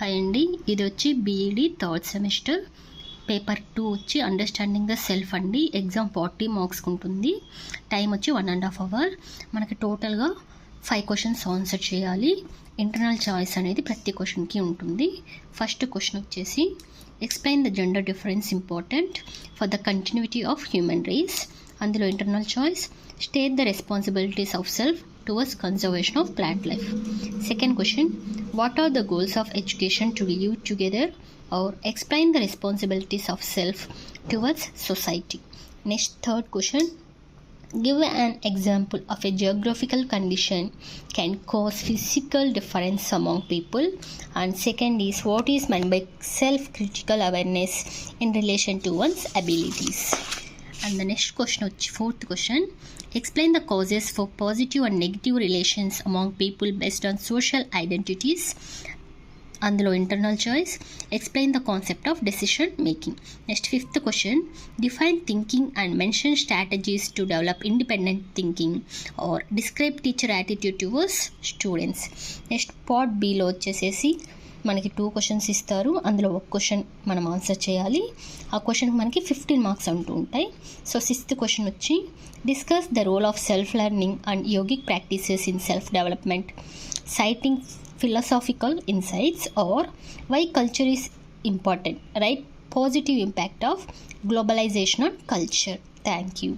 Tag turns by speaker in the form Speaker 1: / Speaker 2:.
Speaker 1: Hi అండి, ఇది వచ్చి బీఈడి థర్డ్ సెమిస్టర్ పేపర్ 2 వచ్చి అండర్స్టాండింగ్ ద సెల్ఫ్ అండి. ఎగ్జామ్ 40 మార్క్స్కి ఉంటుంది. టైం వచ్చి 1.5 అవర్. మనకి టోటల్గా 5 క్వశ్చన్స్ ఆన్సర్ చేయాలి. ఇంటర్నల్ చాయిస్ అనేది ప్రతి క్వశ్చన్కి ఉంటుంది. ఫస్ట్ క్వశ్చన్ వచ్చేసి explain the gender difference important for the continuity of human race. అందులో internal choice state the responsibilities of self towards conservation of plant life. Second question, what are the goals of education to live together, or explain the responsibilities of self towards society. Next, third question, give an example of a geographical condition can cause physical difference among people. And second is, what is meant by self-critical awareness in relation to one's abilities. And the next question, fourth question, explain the causes for positive and negative relations among people based on social identities. అందులో internal choice explain the concept of decision making. Next fifth question, define thinking and mention strategies to develop independent thinking or describe teacher attitude towards students. Next part below వచ్చేసేసి మనకి 2 questions ఇస్తారు. అందులో ఒక question మనం answer చేయాలి. ఆ క్వశ్చన్కి మనకి 15 మార్క్స్ అంటూ ఉంటాయి. సో 6th క్వశ్చన్ వచ్చి discuss the role of self learning and yogic practices in self development, citing philosophical insights, or why culture is important, right? Positive impact of globalization on culture. Thank you.